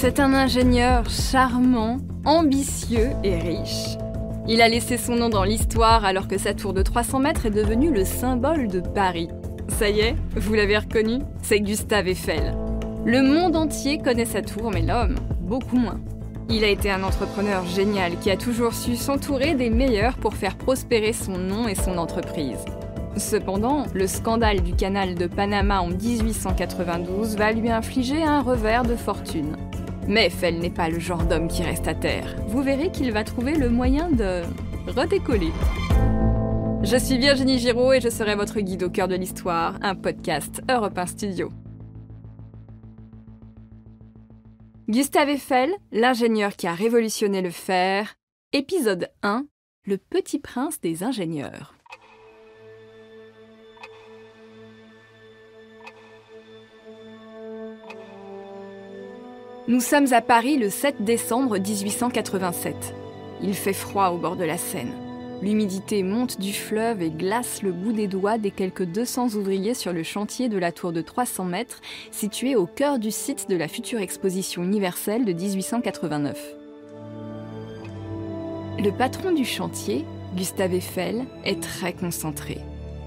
C'est un ingénieur charmant, ambitieux et riche. Il a laissé son nom dans l'histoire alors que sa tour de 300 mètres est devenue le symbole de Paris. Ça y est, vous l'avez reconnu, c'est Gustave Eiffel. Le monde entier connaît sa tour, mais l'homme, beaucoup moins. Il a été un entrepreneur génial qui a toujours su s'entourer des meilleurs pour faire prospérer son nom et son entreprise. Cependant, le scandale du canal de Panama en 1892 va lui infliger un revers de fortune. Mais Eiffel n'est pas le genre d'homme qui reste à terre. Vous verrez qu'il va trouver le moyen de redécoller. Je suis Virginie Giraud et je serai votre guide au cœur de l'histoire, un podcast Europe 1 Studio. Gustave Eiffel, l'ingénieur qui a révolutionné le fer, épisode 1, le petit prince des ingénieurs. Nous sommes à Paris le 7 décembre 1887. Il fait froid au bord de la Seine. L'humidité monte du fleuve et glace le bout des doigts des quelques 200 ouvriers sur le chantier de la tour de 300 mètres, située au cœur du site de la future exposition universelle de 1889. Le patron du chantier, Gustave Eiffel, est très concentré.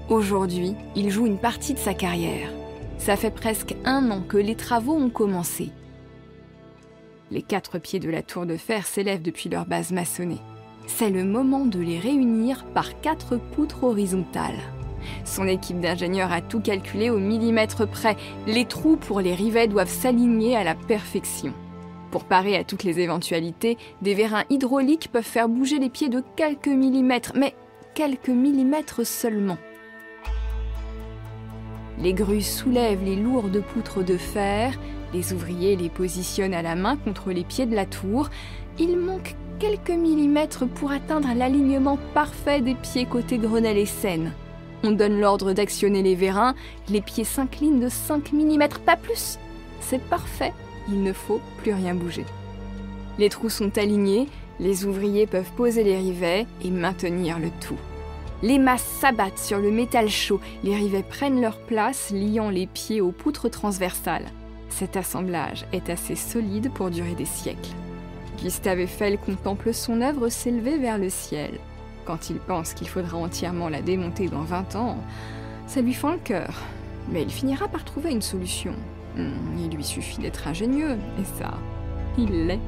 Aujourd'hui, il joue une partie de sa carrière. Ça fait presque 1 an que les travaux ont commencé. Les 4 pieds de la tour de fer s'élèvent depuis leur base maçonnée. C'est le moment de les réunir par 4 poutres horizontales. Son équipe d'ingénieurs a tout calculé au millimètre près. Les trous pour les rivets doivent s'aligner à la perfection. Pour parer à toutes les éventualités, des vérins hydrauliques peuvent faire bouger les pieds de quelques millimètres, mais quelques millimètres seulement. Les grues soulèvent les lourdes poutres de fer. Les ouvriers les positionnent à la main contre les pieds de la tour. Il manque quelques millimètres pour atteindre l'alignement parfait des pieds côté Grenelle et Seine. On donne l'ordre d'actionner les vérins. Les pieds s'inclinent de 5 mm, pas plus. C'est parfait, il ne faut plus rien bouger. Les trous sont alignés, les ouvriers peuvent poser les rivets et maintenir le tout. Les masses s'abattent sur le métal chaud, les rivets prennent leur place, liant les pieds aux poutres transversales. Cet assemblage est assez solide pour durer des siècles. Gustave Eiffel contemple son œuvre s'élever vers le ciel. Quand il pense qu'il faudra entièrement la démonter dans 20 ans, ça lui fend le cœur. Mais il finira par trouver une solution. Il lui suffit d'être ingénieux, et ça, il l'est.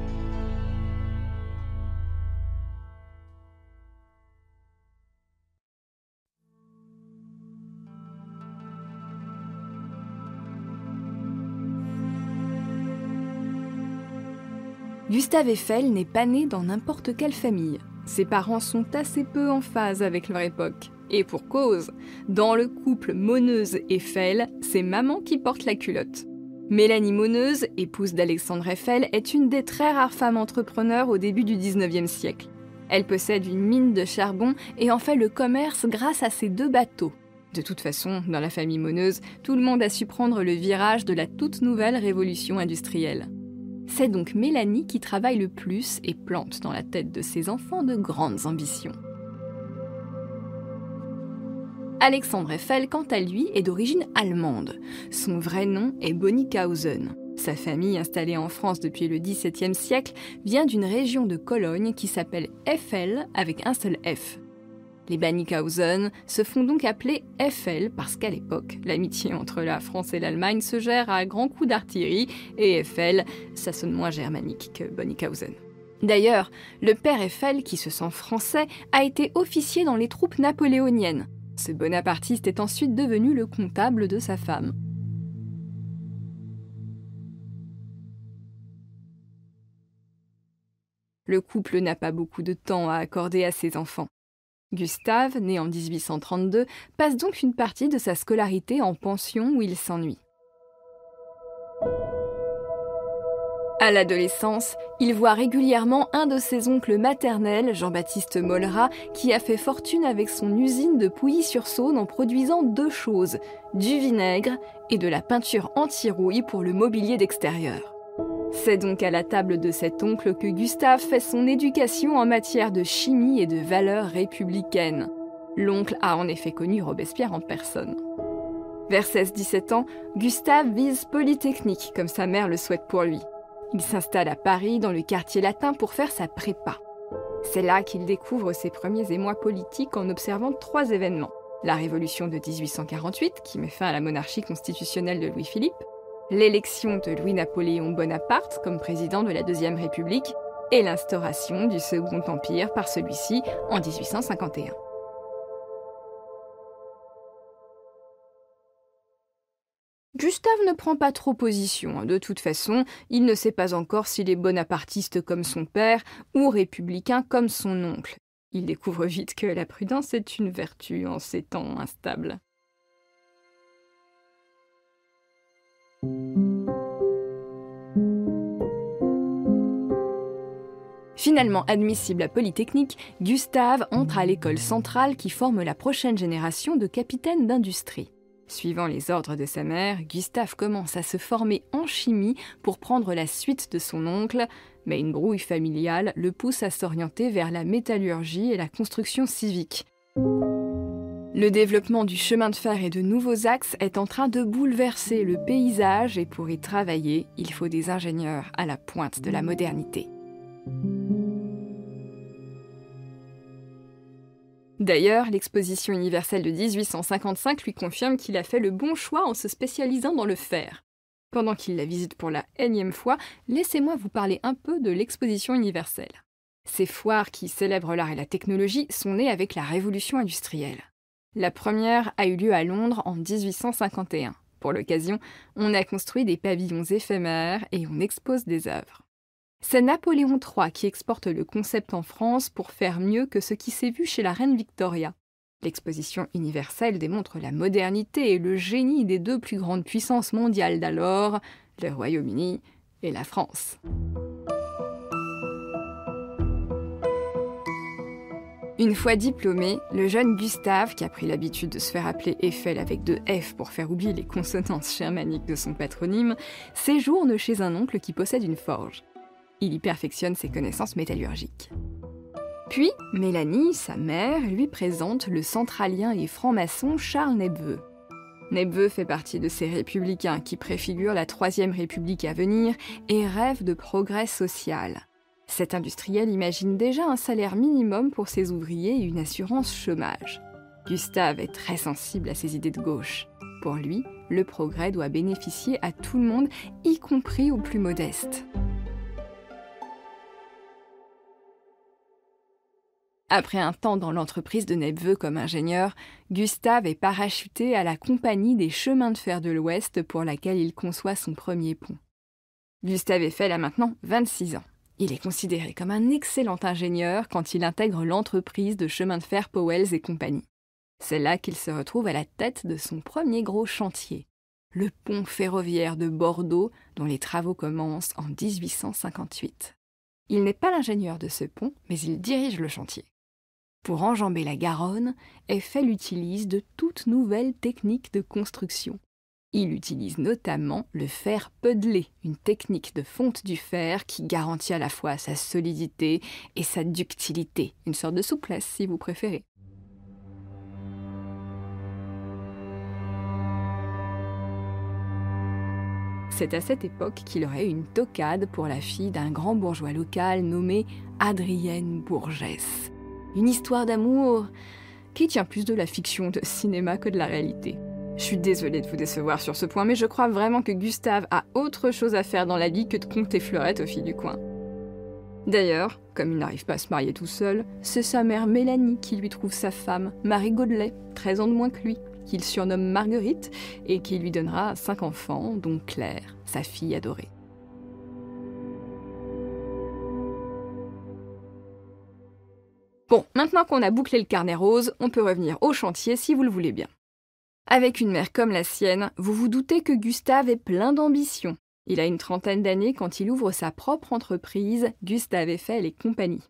Gustave Eiffel n'est pas né dans n'importe quelle famille. Ses parents sont assez peu en phase avec leur époque. Et pour cause, dans le couple Moneuse-Eiffel, c'est maman qui porte la culotte. Mélanie Moneuse, épouse d'Alexandre Eiffel, est une des très rares femmes entrepreneurs au début du 19e siècle. Elle possède une mine de charbon et en fait le commerce grâce à ses 2 bateaux. De toute façon, dans la famille Moneuse, tout le monde a su prendre le virage de la toute nouvelle révolution industrielle. C'est donc Mélanie qui travaille le plus et plante dans la tête de ses enfants de grandes ambitions. Alexandre Eiffel, quant à lui, est d'origine allemande. Son vrai nom est Bonnickhausen. Sa famille, installée en France depuis le XVIIe siècle, vient d'une région de Cologne qui s'appelle Eiffel avec un seul F. Les Bonnickhausen se font donc appeler Eiffel parce qu'à l'époque, l'amitié entre la France et l'Allemagne se gère à grands coups d'artillerie et Eiffel, ça sonne moins germanique que Bonnickhausen. D'ailleurs, le père Eiffel, qui se sent français, a été officier dans les troupes napoléoniennes. Ce bonapartiste est ensuite devenu le comptable de sa femme. Le couple n'a pas beaucoup de temps à accorder à ses enfants. Gustave, né en 1832, passe donc une partie de sa scolarité en pension où il s'ennuie. À l'adolescence, il voit régulièrement un de ses oncles maternels, Jean-Baptiste Mollerat, qui a fait fortune avec son usine de Pouilly-sur-Saône en produisant 2 choses, du vinaigre et de la peinture anti-rouille pour le mobilier d'extérieur. C'est donc à la table de cet oncle que Gustave fait son éducation en matière de chimie et de valeurs républicaines. L'oncle a en effet connu Robespierre en personne. Vers 16-17 ans, Gustave vise Polytechnique, comme sa mère le souhaite pour lui. Il s'installe à Paris, dans le quartier latin, pour faire sa prépa. C'est là qu'il découvre ses premiers émois politiques en observant 3 événements. La Révolution de 1848, qui met fin à la monarchie constitutionnelle de Louis-Philippe, l'élection de Louis-Napoléon Bonaparte comme président de la Deuxième République, et l'instauration du Second Empire par celui-ci en 1851. Gustave ne prend pas trop position. De toute façon, il ne sait pas encore s'il est bonapartiste comme son père ou républicain comme son oncle. Il découvre vite que la prudence est une vertu en ces temps instables. Finalement admissible à Polytechnique, Gustave entre à l'école centrale qui forme la prochaine génération de capitaines d'industrie. Suivant les ordres de sa mère, Gustave commence à se former en chimie pour prendre la suite de son oncle, mais une brouille familiale le pousse à s'orienter vers la métallurgie et la construction civique. Le développement du chemin de fer et de nouveaux axes est en train de bouleverser le paysage et pour y travailler, il faut des ingénieurs à la pointe de la modernité. D'ailleurs, l'exposition universelle de 1855 lui confirme qu'il a fait le bon choix en se spécialisant dans le fer. Pendant qu'il la visite pour la énième fois, laissez-moi vous parler un peu de l'exposition universelle. Ces foires qui célèbrent l'art et la technologie sont nées avec la révolution industrielle. La première a eu lieu à Londres en 1851. Pour l'occasion, on a construit des pavillons éphémères et on expose des œuvres. C'est Napoléon III qui exporte le concept en France pour faire mieux que ce qui s'est vu chez la reine Victoria. L'exposition universelle démontre la modernité et le génie des 2 plus grandes puissances mondiales d'alors, le Royaume-Uni et la France. Une fois diplômé, le jeune Gustave, qui a pris l'habitude de se faire appeler Eiffel avec 2 F pour faire oublier les consonances germaniques de son patronyme, séjourne chez un oncle qui possède une forge. Il y perfectionne ses connaissances métallurgiques. Puis, Mélanie, sa mère, lui présente le centralien et franc-maçon Charles Nepveu. Nepveu fait partie de ces républicains qui préfigurent la Troisième République à venir et rêvent de progrès social. Cet industriel imagine déjà un salaire minimum pour ses ouvriers et une assurance chômage. Gustave est très sensible à ces idées de gauche. Pour lui, le progrès doit bénéficier à tout le monde, y compris aux plus modestes. Après un temps dans l'entreprise de Nepveu comme ingénieur, Gustave est parachuté à la Compagnie des chemins de fer de l'Ouest pour laquelle il conçoit son premier pont. Gustave Eiffel a maintenant 26 ans. Il est considéré comme un excellent ingénieur quand il intègre l'entreprise de chemin de fer Powells et compagnie. C'est là qu'il se retrouve à la tête de son premier gros chantier, le pont ferroviaire de Bordeaux dont les travaux commencent en 1858. Il n'est pas l'ingénieur de ce pont, mais il dirige le chantier. Pour enjamber la Garonne, Eiffel utilise de toutes nouvelles techniques de construction. Il utilise notamment le fer peudelé, une technique de fonte du fer qui garantit à la fois sa solidité et sa ductilité, une sorte de souplesse si vous préférez. C'est à cette époque qu'il aurait une toquade pour la fille d'un grand bourgeois local nommé Adrienne Bourgès. Une histoire d'amour qui tient plus de la fiction de cinéma que de la réalité. Je suis désolée de vous décevoir sur ce point, mais je crois vraiment que Gustave a autre chose à faire dans la vie que de compter fleurettes aux filles du coin. D'ailleurs, comme il n'arrive pas à se marier tout seul, c'est sa mère Mélanie qui lui trouve sa femme, Marie Godelet, 13 ans de moins que lui, qu'il surnomme Marguerite et qui lui donnera 5 enfants, dont Claire, sa fille adorée. Bon, maintenant qu'on a bouclé le carnet rose, on peut revenir au chantier si vous le voulez bien. Avec une mère comme la sienne, vous vous doutez que Gustave est plein d'ambition. Il a une 30aine d'années quand il ouvre sa propre entreprise, Gustave Eiffel et compagnie.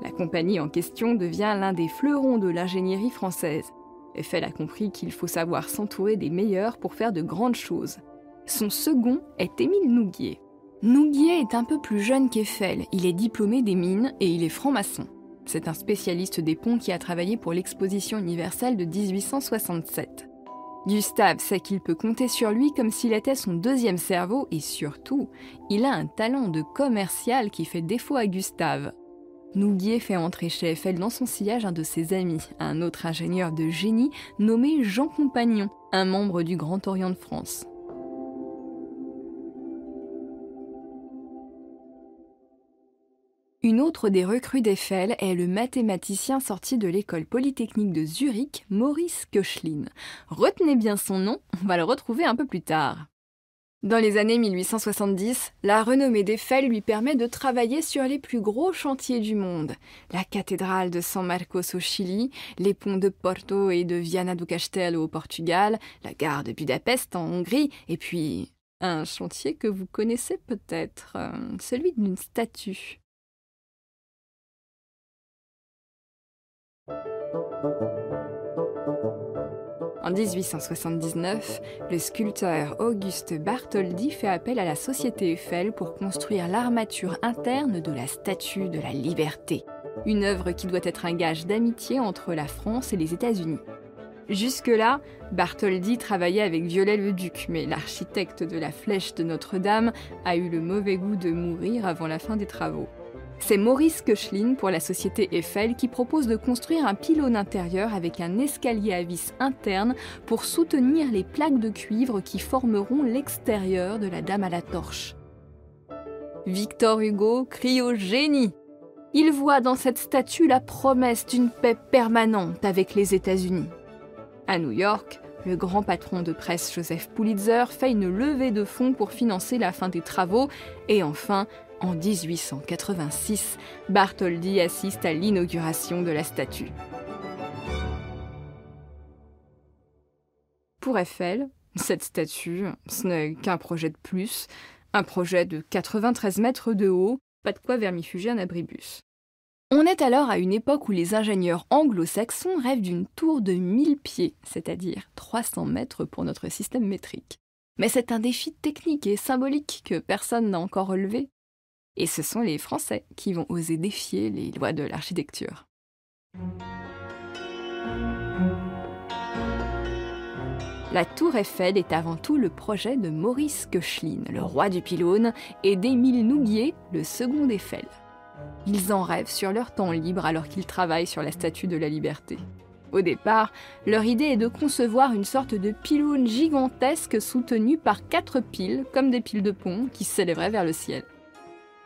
La compagnie en question devient l'un des fleurons de l'ingénierie française. Eiffel a compris qu'il faut savoir s'entourer des meilleurs pour faire de grandes choses. Son second est Émile Nouguier. Nouguier est un peu plus jeune qu'Eiffel, il est diplômé des mines et il est franc-maçon. C'est un spécialiste des ponts qui a travaillé pour l'exposition universelle de 1867. Gustave sait qu'il peut compter sur lui comme s'il était son deuxième cerveau et surtout, il a un talent de commercial qui fait défaut à Gustave. Nouguier fait entrer chez Eiffel dans son sillage un de ses amis, un autre ingénieur de génie nommé Jean Compagnon, un membre du Grand Orient de France. Une autre des recrues d'Eiffel est le mathématicien sorti de l'école polytechnique de Zurich, Maurice Koechlin. Retenez bien son nom, on va le retrouver un peu plus tard. Dans les années 1870, la renommée d'Eiffel lui permet de travailler sur les plus gros chantiers du monde. La cathédrale de San Marcos au Chili, les ponts de Porto et de Viana do Castelo au Portugal, la gare de Budapest en Hongrie, et puis un chantier que vous connaissez peut-être, celui d'une statue. En 1879, le sculpteur Auguste Bartholdi fait appel à la société Eiffel pour construire l'armature interne de la Statue de la Liberté, une œuvre qui doit être un gage d'amitié entre la France et les États-Unis. Jusque-là, Bartholdi travaillait avec Viollet-le-Duc, mais l'architecte de la Flèche de Notre-Dame a eu le mauvais goût de mourir avant la fin des travaux. C'est Maurice Koechlin pour la société Eiffel qui propose de construire un pylône intérieur avec un escalier à vis interne pour soutenir les plaques de cuivre qui formeront l'extérieur de la Dame à la torche. Victor Hugo crie au génie. Il voit dans cette statue la promesse d'une paix permanente avec les États-Unis. À New York, le grand patron de presse Joseph Pulitzer fait une levée de fonds pour financer la fin des travaux et enfin, en 1886, Bartholdi assiste à l'inauguration de la statue. Pour Eiffel, cette statue, ce n'est qu'un projet de plus, un projet de 93 mètres de haut, pas de quoi vermifuger un abribus. On est alors à une époque où les ingénieurs anglo-saxons rêvent d'une tour de 1000 pieds, c'est-à-dire 300 mètres pour notre système métrique. Mais c'est un défi technique et symbolique que personne n'a encore relevé. Et ce sont les Français qui vont oser défier les lois de l'architecture. La tour Eiffel est avant tout le projet de Maurice Koechlin, le roi du pylône, et d'Émile Nouguier, le second Eiffel. Ils en rêvent sur leur temps libre alors qu'ils travaillent sur la Statue de la Liberté. Au départ, leur idée est de concevoir une sorte de pylône gigantesque soutenu par 4 piles, comme des piles de pont, qui s'élèveraient vers le ciel.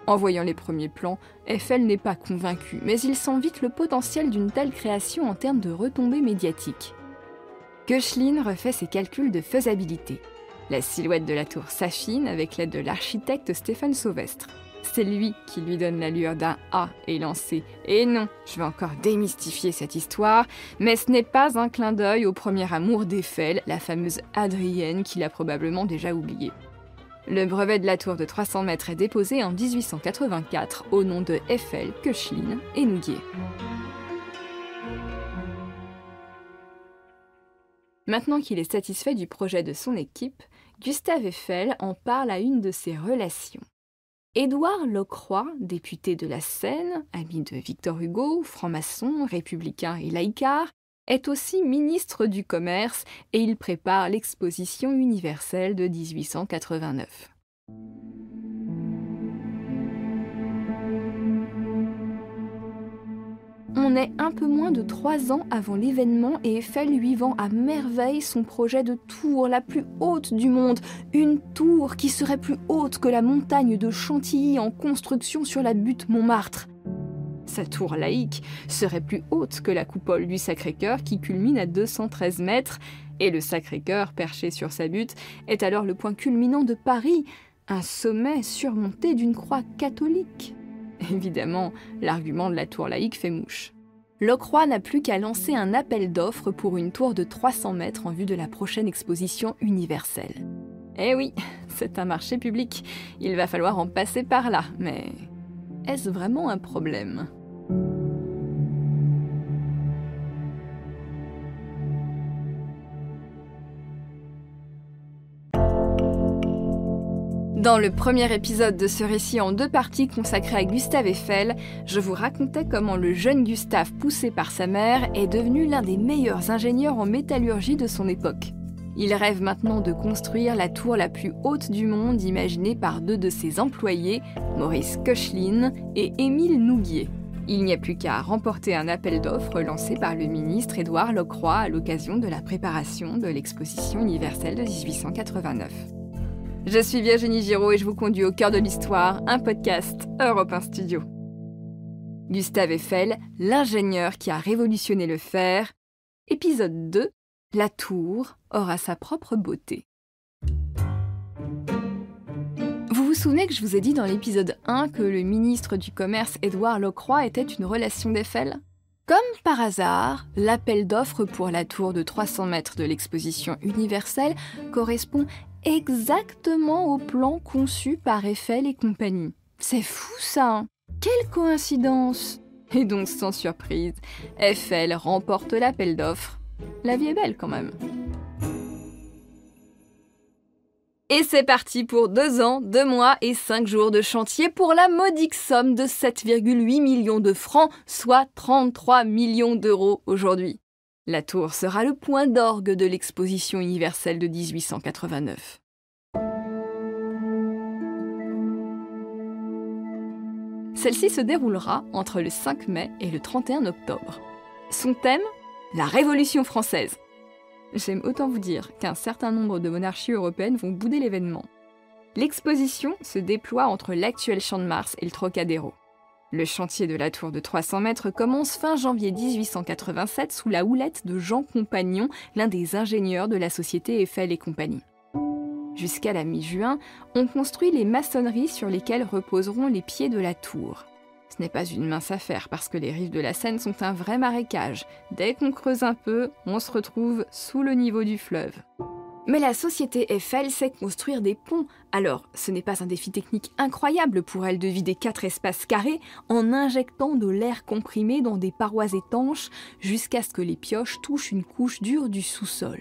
En voyant les premiers plans, Eiffel n'est pas convaincu, mais il sent vite le potentiel d'une telle création en termes de retombées médiatiques. Koechlin refait ses calculs de faisabilité. La silhouette de la tour s'affine avec l'aide de l'architecte Stéphane Sauvestre. C'est lui qui lui donne l'allure d'un A élancé. Et non, je vais encore démystifier cette histoire, mais ce n'est pas un clin d'œil au premier amour d'Eiffel, la fameuse Adrienne qu'il a probablement déjà oubliée. Le brevet de la tour de 300 mètres est déposé en 1884 au nom de Eiffel, Koechlin et Nouguier. Maintenant qu'il est satisfait du projet de son équipe, Gustave Eiffel en parle à une de ses relations. Édouard Lockroy, député de la Seine, ami de Victor Hugo, franc-maçon, républicain et laïcard, est aussi ministre du Commerce et il prépare l'exposition universelle de 1889. On est un peu moins de 3 ans avant l'événement et Eiffel lui vend à merveille son projet de tour la plus haute du monde, une tour qui serait plus haute que la montagne de Chantilly en construction sur la butte Montmartre. Sa tour laïque serait plus haute que la coupole du Sacré-Cœur qui culmine à 213 mètres et le Sacré-Cœur, perché sur sa butte, est alors le point culminant de Paris, un sommet surmonté d'une croix catholique. Évidemment, l'argument de la tour laïque fait mouche. Lockroy n'a plus qu'à lancer un appel d'offres pour une tour de 300 mètres en vue de la prochaine exposition universelle. Eh oui, c'est un marché public, il va falloir en passer par là, mais est-ce vraiment un problème ? Dans le premier épisode de ce récit en 2 parties consacré à Gustave Eiffel, je vous racontais comment le jeune Gustave, poussé par sa mère, est devenu l'un des meilleurs ingénieurs en métallurgie de son époque. Il rêve maintenant de construire la tour la plus haute du monde imaginée par 2 de ses employés, Maurice Koechlin et Émile Nouguier. Il n'y a plus qu'à remporter un appel d'offres lancé par le ministre Édouard Lockroy à l'occasion de la préparation de l'exposition universelle de 1889. Je suis Virginie Giraud et je vous conduis au cœur de l'histoire, un podcast Europe 1 Studio. Gustave Eiffel, l'ingénieur qui a révolutionné le fer. Épisode 2, la tour aura sa propre beauté. Vous vous souvenez que je vous ai dit dans l'épisode 1 que le ministre du Commerce Édouard Lockroy était une relation d'Eiffel ? Comme par hasard, l'appel d'offres pour la tour de 300 mètres de l'exposition universelle correspond exactement au plan conçu par Eiffel et compagnie. C'est fou ça, hein ? Quelle coïncidence ! Et donc sans surprise, Eiffel remporte l'appel d'offres. La vie est belle quand même. Et c'est parti pour 2 ans, 2 mois et 5 jours de chantier pour la modique somme de 7,8 millions de francs, soit 33 millions d'euros aujourd'hui. La tour sera le point d'orgue de l'exposition universelle de 1889. Celle-ci se déroulera entre le 5 mai et le 31 octobre. Son thème ? La Révolution française. J'aime autant vous dire qu'un certain nombre de monarchies européennes vont bouder l'événement. L'exposition se déploie entre l'actuel Champ de Mars et le Trocadéro. Le chantier de la tour de 300 mètres commence fin janvier 1887 sous la houlette de Jean Compagnon, l'un des ingénieurs de la société Eiffel et compagnie. Jusqu'à la mi-juin, on construit les maçonneries sur lesquelles reposeront les pieds de la tour. Ce n'est pas une mince affaire parce que les rives de la Seine sont un vrai marécage. Dès qu'on creuse un peu, on se retrouve sous le niveau du fleuve. Mais la société Eiffel sait construire des ponts, alors ce n'est pas un défi technique incroyable pour elle de vider 4 espaces carrés en injectant de l'air comprimé dans des parois étanches jusqu'à ce que les pioches touchent une couche dure du sous-sol.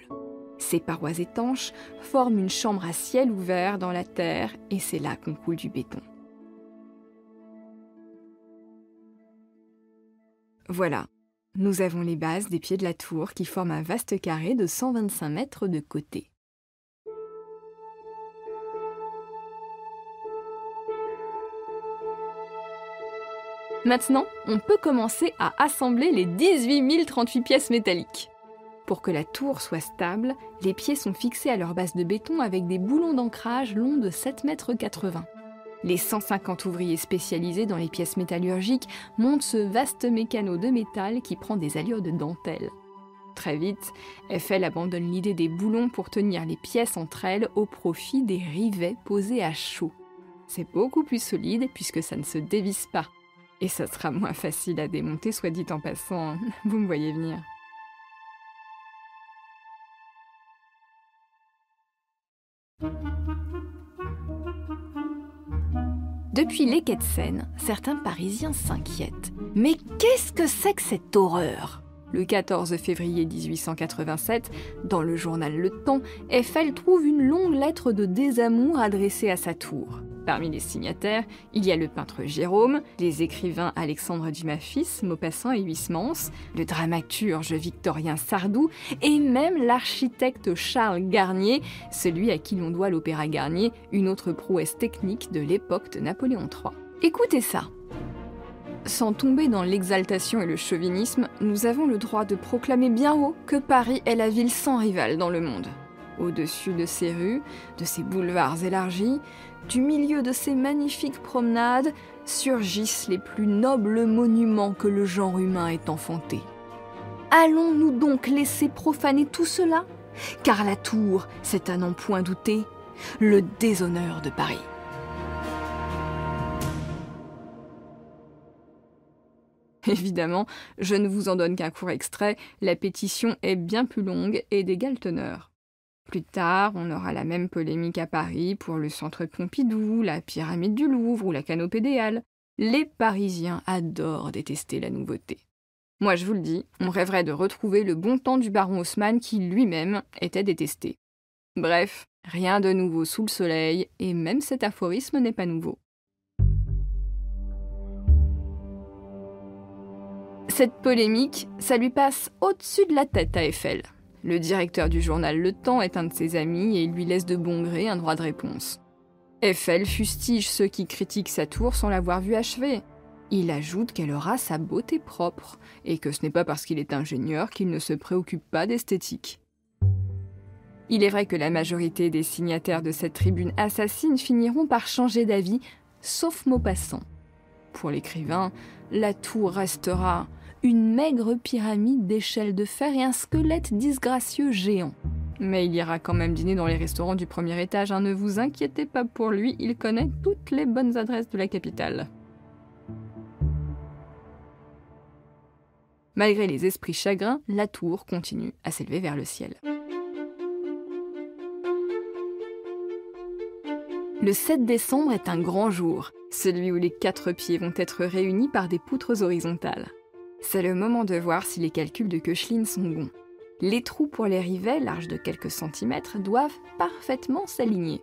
Ces parois étanches forment une chambre à ciel ouvert dans la terre et c'est là qu'on coule du béton. Voilà, nous avons les bases des pieds de la tour qui forment un vaste carré de 125 mètres de côté. Maintenant, on peut commencer à assembler les 18 038 pièces métalliques. Pour que la tour soit stable, les pieds sont fixés à leur base de béton avec des boulons d'ancrage longs de 7,80 m. Les 150 ouvriers spécialisés dans les pièces métallurgiques montent ce vaste mécano de métal qui prend des allures de dentelle. Très vite, Eiffel abandonne l'idée des boulons pour tenir les pièces entre elles au profit des rivets posés à chaud. C'est beaucoup plus solide puisque ça ne se dévisse pas. Et ça sera moins facile à démonter, soit dit en passant, vous me voyez venir. Depuis les quais de Seine, certains Parisiens s'inquiètent. Mais qu'est-ce que c'est que cette horreur ? Le 14 février 1887, dans le journal Le Temps, Eiffel trouve une longue lettre de désamour adressée à sa tour. Parmi les signataires, il y a le peintre Gérôme, les écrivains Alexandre Dumas fils, Maupassant et Huysmans, le dramaturge Victorien Sardou et même l'architecte Charles Garnier, celui à qui l'on doit l'Opéra Garnier, une autre prouesse technique de l'époque de Napoléon III. Écoutez ça. Sans tomber dans l'exaltation et le chauvinisme, nous avons le droit de proclamer bien haut que Paris est la ville sans rivale dans le monde. Au-dessus de ses rues, de ses boulevards élargis, du milieu de ces magnifiques promenades, surgissent les plus nobles monuments que le genre humain ait enfantés. Allons-nous donc laisser profaner tout cela ? Car la tour, c'est à n'en point douter, le déshonneur de Paris. Évidemment, je ne vous en donne qu'un court extrait, la pétition est bien plus longue et d'égale teneur. Plus tard, on aura la même polémique à Paris pour le centre Pompidou, la pyramide du Louvre ou la canopée des Halles. Les Parisiens adorent détester la nouveauté. Moi, je vous le dis, on rêverait de retrouver le bon temps du baron Haussmann qui lui-même était détesté. Bref, rien de nouveau sous le soleil, et même cet aphorisme n'est pas nouveau. Cette polémique, ça lui passe au-dessus de la tête à Eiffel. Le directeur du journal Le Temps est un de ses amis et il lui laisse de bon gré un droit de réponse. Eiffel fustige ceux qui critiquent sa tour sans l'avoir vue achevée. Il ajoute qu'elle aura sa beauté propre et que ce n'est pas parce qu'il est ingénieur qu'il ne se préoccupe pas d'esthétique. Il est vrai que la majorité des signataires de cette tribune assassine finiront par changer d'avis, sauf Maupassant. Pour l'écrivain, la tour restera une maigre pyramide d'échelles de fer et un squelette disgracieux géant. Mais il ira quand même dîner dans les restaurants du premier étage, hein, ne vous inquiétez pas pour lui, il connaît toutes les bonnes adresses de la capitale. Malgré les esprits chagrins, la tour continue à s'élever vers le ciel. Le 7 décembre est un grand jour, celui où les 4 pieds vont être réunis par des poutres horizontales. C'est le moment de voir si les calculs de Koechlin sont bons. Les trous pour les rivets, larges de quelques centimètres, doivent parfaitement s'aligner.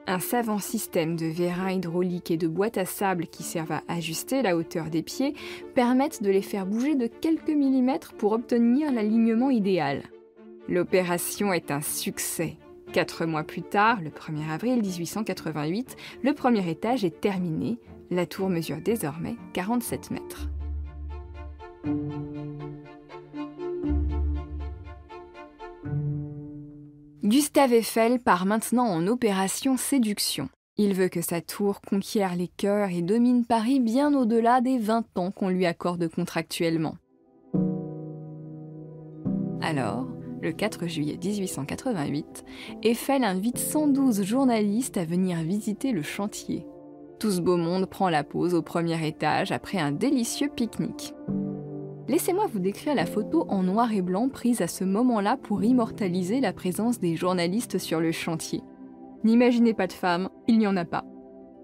Un savant système de vérins hydrauliques et de boîtes à sable qui servent à ajuster la hauteur des pieds permettent de les faire bouger de quelques millimètres pour obtenir l'alignement idéal. L'opération est un succès. 4 mois plus tard, le 1er avril 1888, le premier étage est terminé. La tour mesure désormais 47 mètres. Gustave Eiffel part maintenant en opération séduction. Il veut que sa tour conquiert les cœurs et domine Paris bien au-delà des 20 ans qu'on lui accorde contractuellement. Alors, le 4 juillet 1888, Eiffel invite 112 journalistes à venir visiter le chantier. Tout ce beau monde prend la pause au premier étage après un délicieux pique-nique. Laissez-moi vous décrire la photo en noir et blanc prise à ce moment-là pour immortaliser la présence des journalistes sur le chantier. N'imaginez pas de femmes, il n'y en a pas.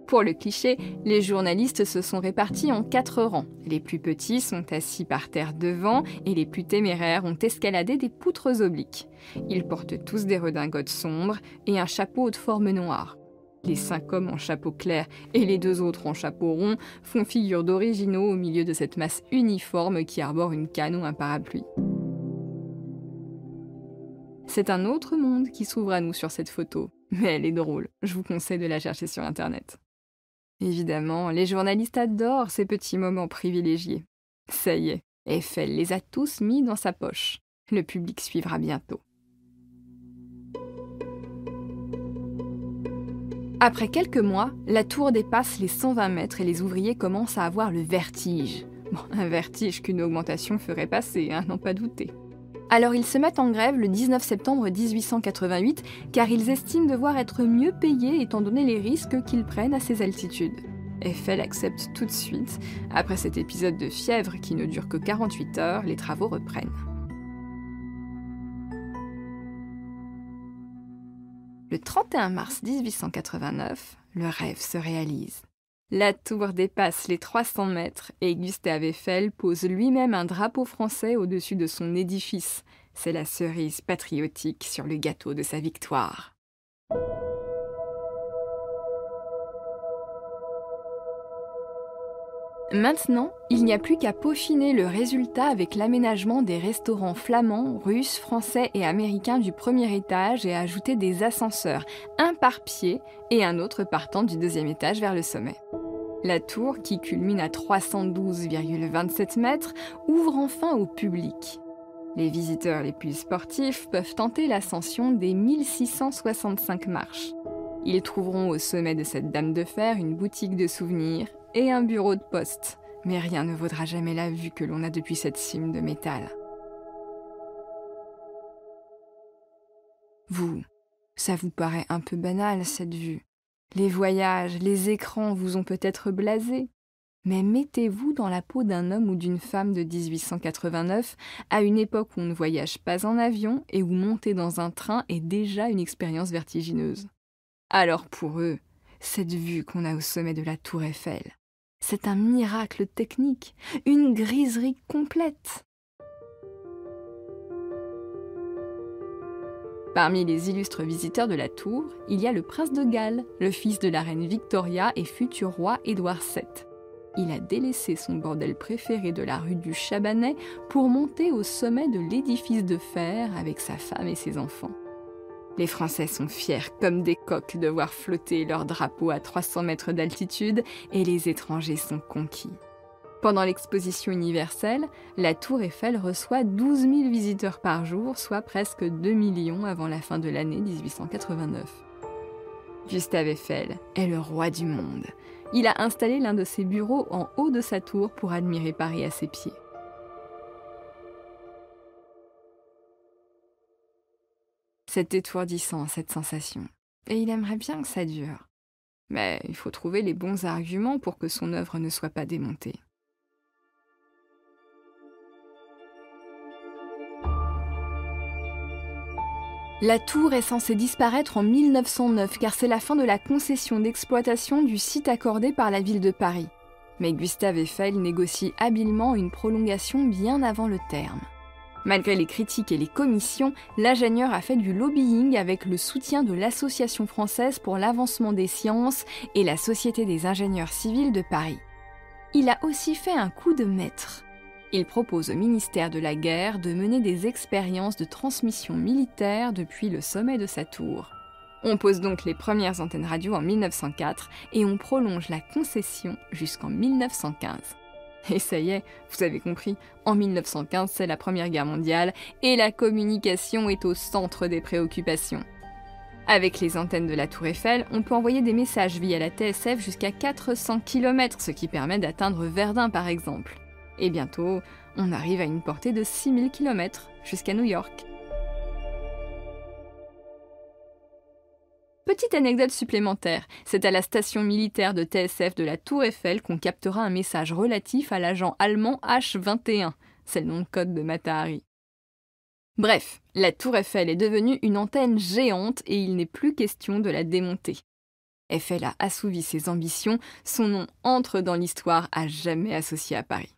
Pour le cliché, les journalistes se sont répartis en 4 rangs. Les plus petits sont assis par terre devant et les plus téméraires ont escaladé des poutres obliques. Ils portent tous des redingotes sombres et un chapeau de forme noire. Les 5 hommes en chapeau clair et les 2 autres en chapeau rond font figure d'originaux au milieu de cette masse uniforme qui arbore une canne ou un parapluie. C'est un autre monde qui s'ouvre à nous sur cette photo, mais elle est drôle, je vous conseille de la chercher sur internet. Évidemment, les journalistes adorent ces petits moments privilégiés. Ça y est, Eiffel les a tous mis dans sa poche. Le public suivra bientôt. Après quelques mois, la tour dépasse les 120 mètres et les ouvriers commencent à avoir le vertige. Bon, un vertige qu'une augmentation ferait passer, n'en pas douter. Alors ils se mettent en grève le 19 septembre 1888 car ils estiment devoir être mieux payés étant donné les risques qu'ils prennent à ces altitudes. Eiffel accepte tout de suite. Après cet épisode de fièvre qui ne dure que 48 heures, les travaux reprennent. Le 31 mars 1889, le rêve se réalise. La tour dépasse les 300 mètres et Gustave Eiffel pose lui-même un drapeau français au-dessus de son édifice. C'est la cerise patriotique sur le gâteau de sa victoire. Maintenant, il n'y a plus qu'à peaufiner le résultat avec l'aménagement des restaurants flamands, russes, français et américains du premier étage et à ajouter des ascenseurs, un par pied et un autre partant du 2e étage vers le sommet. La tour, qui culmine à 312,27 mètres, ouvre enfin au public. Les visiteurs les plus sportifs peuvent tenter l'ascension des 1665 marches. Ils trouveront au sommet de cette dame de fer une boutique de souvenirs et un bureau de poste. Mais rien ne vaudra jamais la vue que l'on a depuis cette cime de métal. Vous, ça vous paraît un peu banal cette vue. Les voyages, les écrans vous ont peut-être blasé. Mais mettez-vous dans la peau d'un homme ou d'une femme de 1889, à une époque où on ne voyage pas en avion et où monter dans un train est déjà une expérience vertigineuse. Alors pour eux, cette vue qu'on a au sommet de la tour Eiffel, c'est un miracle technique, une griserie complète. Parmi les illustres visiteurs de la tour, il y a le prince de Galles, le fils de la reine Victoria et futur roi Édouard VII. il a délaissé son bordel préféré de la rue du Chabanais pour monter au sommet de l'édifice de fer avec sa femme et ses enfants. Les Français sont fiers comme des coqs de voir flotter leur drapeau à 300 mètres d'altitude et les étrangers sont conquis. Pendant l'exposition universelle, la Tour Eiffel reçoit 12 000 visiteurs par jour, soit presque 2 millions avant la fin de l'année 1889. Gustave Eiffel est le roi du monde. Il a installé l'un de ses bureaux en haut de sa tour pour admirer Paris à ses pieds. C'est étourdissant, cette sensation. Et il aimerait bien que ça dure. Mais il faut trouver les bons arguments pour que son œuvre ne soit pas démontée. La tour est censée disparaître en 1909 car c'est la fin de la concession d'exploitation du site accordé par la ville de Paris. Mais Gustave Eiffel négocie habilement une prolongation bien avant le terme. Malgré les critiques et les commissions, l'ingénieur a fait du lobbying avec le soutien de l'Association française pour l'avancement des sciences et la Société des ingénieurs civils de Paris. Il a aussi fait un coup de maître. Il propose au ministère de la Guerre de mener des expériences de transmission militaire depuis le sommet de sa tour. On pose donc les premières antennes radio en 1904 et on prolonge la concession jusqu'en 1915. Et ça y est, vous avez compris, en 1915 c'est la Première Guerre mondiale et la communication est au centre des préoccupations. Avec les antennes de la Tour Eiffel, on peut envoyer des messages via la TSF jusqu'à 400 km, ce qui permet d'atteindre Verdun par exemple. Et bientôt, on arrive à une portée de 6000 km jusqu'à New York. Petite anecdote supplémentaire, c'est à la station militaire de TSF de la Tour Eiffel qu'on captera un message relatif à l'agent allemand H21. C'est le nom de code de Mata Hari. Bref, la Tour Eiffel est devenue une antenne géante et il n'est plus question de la démonter. Eiffel a assouvi ses ambitions, son nom entre dans l'histoire à jamais associé à Paris.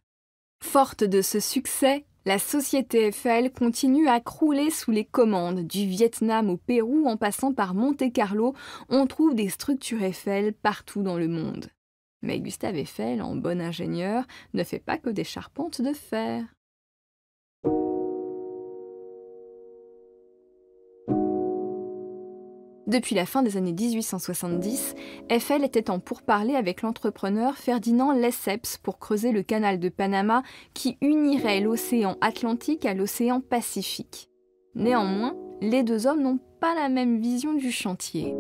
Forte de ce succès, la société Eiffel continue à crouler sous les commandes. Du Vietnam au Pérou en passant par Monte-Carlo, on trouve des structures Eiffel partout dans le monde. Mais Gustave Eiffel, en bon ingénieur, ne fait pas que des charpentes de fer. Depuis la fin des années 1870, Eiffel était en pourparlers avec l'entrepreneur Ferdinand Lesseps pour creuser le canal de Panama qui unirait l'océan Atlantique à l'océan Pacifique. Néanmoins, les deux hommes n'ont pas la même vision du chantier.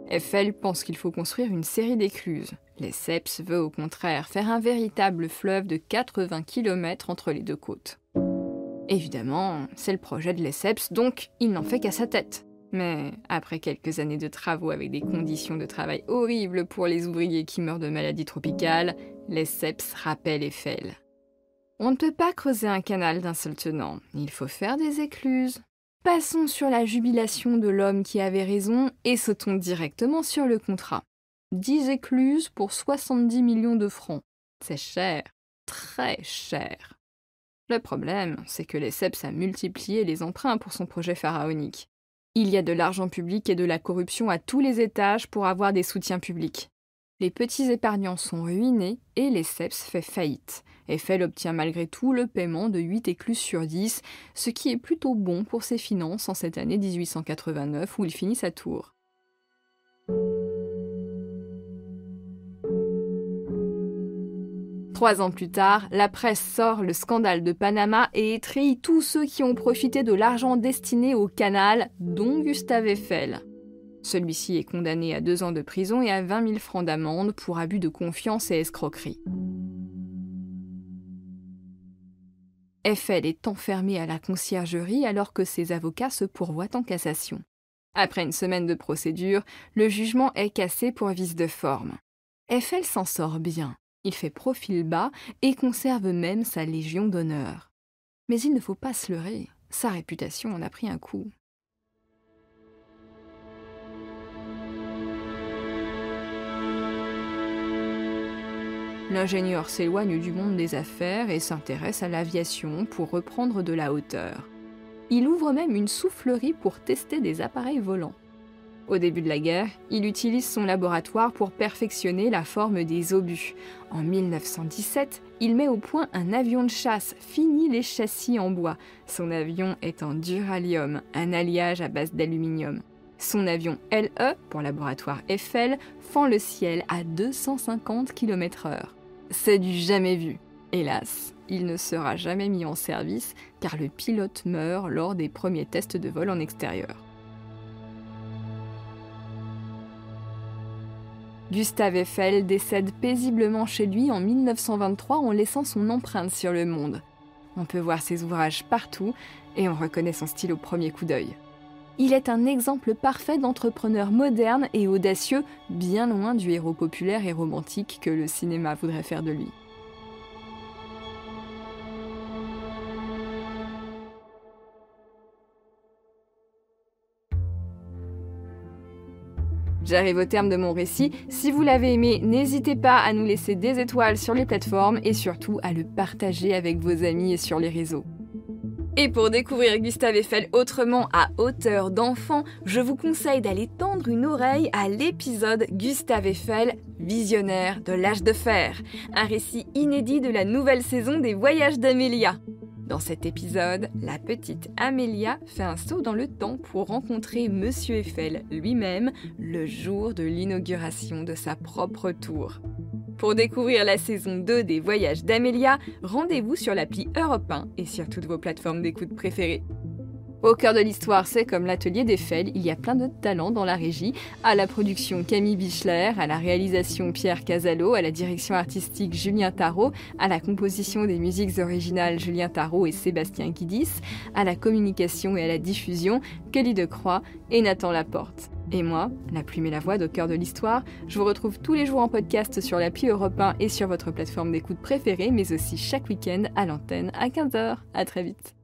Eiffel pense qu'il faut construire une série d'écluses. Lesseps veut au contraire faire un véritable fleuve de 80 km entre les deux côtes. Évidemment, c'est le projet de Lesseps, donc il n'en fait qu'à sa tête. Mais après quelques années de travaux avec des conditions de travail horribles pour les ouvriers qui meurent de maladies tropicales, Lesseps rappelle Eiffel. On ne peut pas creuser un canal d'un seul tenant, il faut faire des écluses. Passons sur la jubilation de l'homme qui avait raison et sautons directement sur le contrat. 10 écluses pour 70 millions de francs. C'est cher, très cher. Le problème, c'est que Lesseps a multiplié les emprunts pour son projet pharaonique. Il y a de l'argent public et de la corruption à tous les étages pour avoir des soutiens publics. Les petits épargnants sont ruinés et Lesseps fait faillite. Eiffel obtient malgré tout le paiement de 8 écluses sur 10, ce qui est plutôt bon pour ses finances en cette année 1889 où il finit sa tour. Trois ans plus tard, la presse sort le scandale de Panama et étrille tous ceux qui ont profité de l'argent destiné au canal, dont Gustave Eiffel. Celui-ci est condamné à 2 ans de prison et à 20 000 francs d'amende pour abus de confiance et escroquerie. Eiffel est enfermé à la conciergerie alors que ses avocats se pourvoient en cassation. Après une semaine de procédure, le jugement est cassé pour vice de forme. Eiffel s'en sort bien. Il fait profil bas et conserve même sa Légion d'honneur. Mais il ne faut pas se leurrer, sa réputation en a pris un coup. L'ingénieur s'éloigne du monde des affaires et s'intéresse à l'aviation pour reprendre de la hauteur. Il ouvre même une soufflerie pour tester des appareils volants. Au début de la guerre, il utilise son laboratoire pour perfectionner la forme des obus. En 1917, il met au point un avion de chasse, finit les châssis en bois. Son avion est en duralium, un alliage à base d'aluminium. Son avion LE, pour laboratoire Eiffel, fend le ciel à 250 km/h. C'est du jamais vu. Hélas, il ne sera jamais mis en service car le pilote meurt lors des premiers tests de vol en extérieur. Gustave Eiffel décède paisiblement chez lui en 1923 en laissant son empreinte sur le monde. On peut voir ses ouvrages partout et on reconnaît son style au premier coup d'œil. Il est un exemple parfait d'entrepreneur moderne et audacieux, bien loin du héros populaire et romantique que le cinéma voudrait faire de lui. J'arrive au terme de mon récit. Si vous l'avez aimé, n'hésitez pas à nous laisser des étoiles sur les plateformes et surtout à le partager avec vos amis et sur les réseaux. Et pour découvrir Gustave Eiffel autrement à hauteur d'enfant, je vous conseille d'aller tendre une oreille à l'épisode Gustave Eiffel, visionnaire de l'âge de fer, un récit inédit de la nouvelle saison des Voyages d'Amélia. Dans cet épisode, la petite Amélia fait un saut dans le temps pour rencontrer Monsieur Eiffel lui-même le jour de l'inauguration de sa propre tour. Pour découvrir la saison 2 des Voyages d'Amélia, rendez-vous sur l'appli Europe 1 et sur toutes vos plateformes d'écoute préférées. Au cœur de l'histoire, c'est comme l'atelier d'Eiffel, il y a plein de talents dans la régie, à la production Camille Bichler, à la réalisation Pierre Casalo, à la direction artistique Julien Tarot, à la composition des musiques originales Julien Tarot et Sébastien Guidis, à la communication et à la diffusion Kelly Decroix et Nathan Laporte. Et moi, la plume et la voix d'Au cœur de l'histoire, je vous retrouve tous les jours en podcast sur l'appli Europe 1 et sur votre plateforme d'écoute préférée, mais aussi chaque week-end à l'antenne à 15h. À très vite.